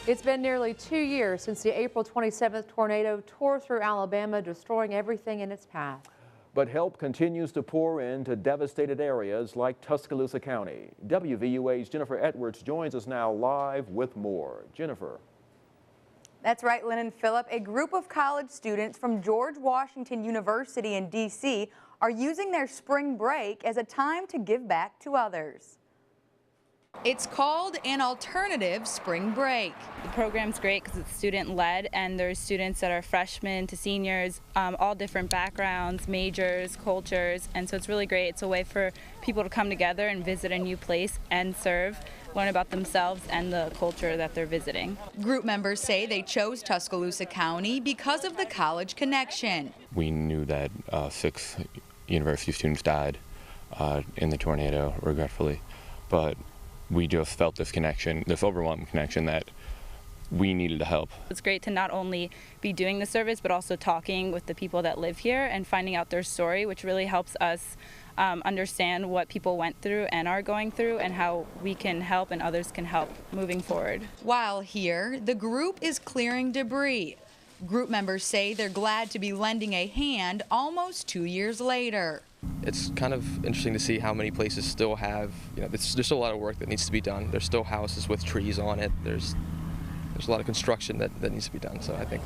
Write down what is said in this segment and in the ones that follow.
It's been nearly 2 years since the April 27th tornado tore through Alabama, destroying everything in its path. But help continues to pour into devastated areas like Tuscaloosa County. WVUA's Jennifer Edwards joins us now live with more. Jennifer. That's right, Lynn and Phillip. A group of college students from George Washington University in D.C. are using their spring break as a time to give back to others. It's called an alternative spring break. The program's great because it's student-led, and there's students that are freshmen to seniors, all different backgrounds, majors, cultures, and so it's really great. It's a way for people to come together and visit a new place and serve, learn about themselves and the culture that they're visiting. Group members say they chose Tuscaloosa County because of the college connection. We knew that 6 university students died in the tornado, regretfully, but we just felt this connection, this overwhelming connection that we needed to help. It's great to not only be doing the service, but also talking with the people that live here and finding out their story, which really helps us understand what people went through and are going through and how we can help and others can help moving forward. While here, the group is clearing debris. Group members say they're glad to be lending a hand almost 2 years later. It's kind of interesting to see how many places still have, there's still a lot of work that needs to be done. There's still houses with trees on it. There's a lot of construction that needs to be done. So I think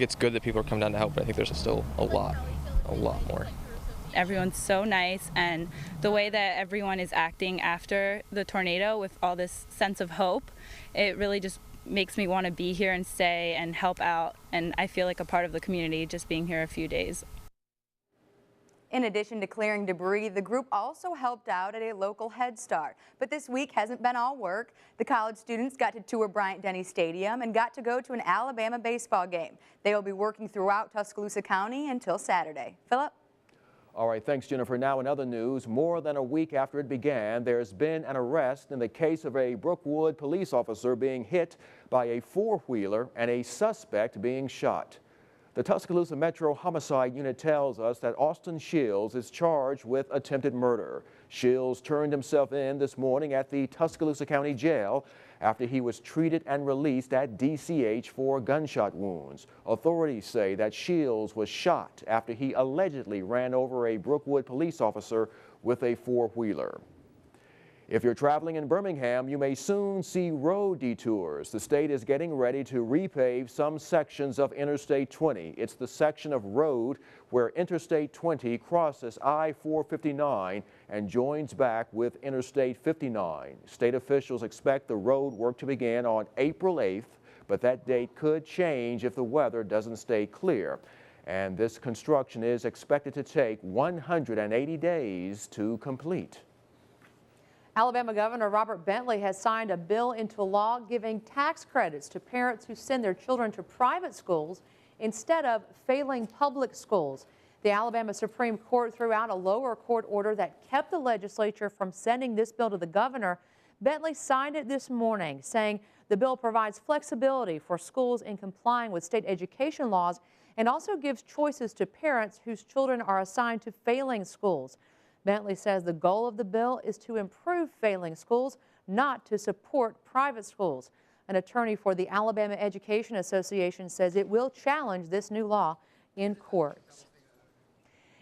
it's good that people are coming down to help, but I think there's still a lot more. Everyone's so nice, and the way that everyone is acting after the tornado with all this sense of hope, it really just makes me want to be here and stay and help out, and I feel like a part of the community just being here a few days. In addition to clearing debris, the group also helped out at a local Head Start. But this week hasn't been all work. The college students got to tour Bryant-Denny Stadium and got to go to an Alabama baseball game. They will be working throughout Tuscaloosa County until Saturday. Phillip? All right, thanks, Jennifer. Now in other news, more than a week after it began, there's been an arrest in the case of a Brookwood police officer being hit by a four-wheeler and a suspect being shot. The Tuscaloosa Metro Homicide Unit tells us that Austin Shields is charged with attempted murder. Shields turned himself in this morning at the Tuscaloosa County Jail after he was treated and released at DCH for gunshot wounds. Authorities say that Shields was shot after he allegedly ran over a Brookwood police officer with a four-wheeler. If you're traveling in Birmingham, you may soon see road detours. The state is getting ready to repave some sections of Interstate 20. It's the section of road where Interstate 20 crosses I-459 and joins back with Interstate 59. State officials expect the road work to begin on April 8th, but that date could change if the weather doesn't stay clear. And this construction is expected to take 180 days to complete. Alabama Governor Robert Bentley has signed a bill into law giving tax credits to parents who send their children to private schools instead of failing public schools. The Alabama Supreme Court threw out a lower court order that kept the legislature from sending this bill to the governor. Bentley signed it this morning, saying the bill provides flexibility for schools in complying with state education laws and also gives choices to parents whose children are assigned to failing schools. Bentley says the goal of the bill is to improve failing schools, not to support private schools. An attorney for the Alabama Education Association says it will challenge this new law in court.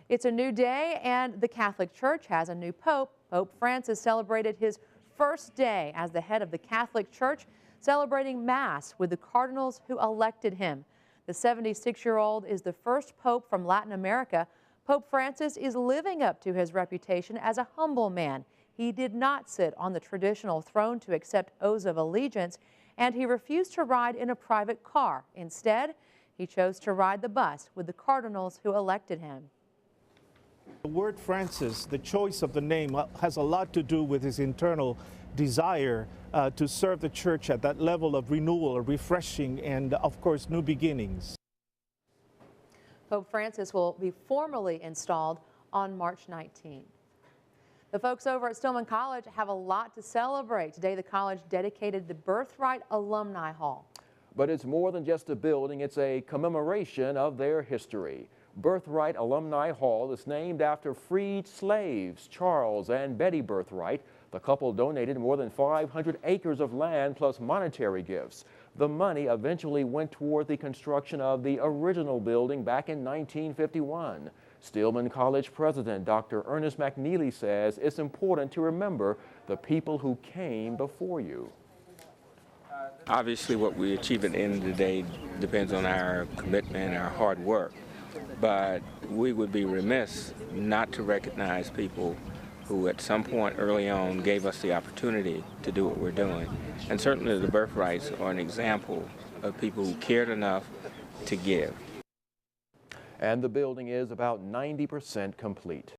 It's a new day, and the Catholic Church has a new pope. Pope Francis celebrated his first day as the head of the Catholic Church, celebrating Mass with the cardinals who elected him. The 76-year-old is the first pope from Latin America. Pope Francis is living up to his reputation as a humble man. He did not sit on the traditional throne to accept oaths of allegiance, and he refused to ride in a private car. Instead, he chose to ride the bus with the cardinals who elected him. The word Francis, the choice of the name, has a lot to do with his internal desire to serve the church at that level of renewal, or refreshing, and of course, new beginnings. Pope Francis will be formally installed on March 19th. The folks over at Stillman College have a lot to celebrate. Today, the college dedicated the Birthright Alumni Hall. But it's more than just a building, it's a commemoration of their history. Birthright Alumni Hall is named after freed slaves Charles and Betty Birthright, The couple donated more than 500 acres of land plus monetary gifts. The money eventually went toward the construction of the original building back in 1951. Stillman College President Dr. Ernest McNeely says it's important to remember the people who came before you. Obviously, what we achieve at the end of the day depends on our commitment, our hard work. But we would be remiss not to recognize people who at some point early on gave us the opportunity to do what we're doing. And certainly the birthrights are an example of people who cared enough to give. And the building is about 90% complete.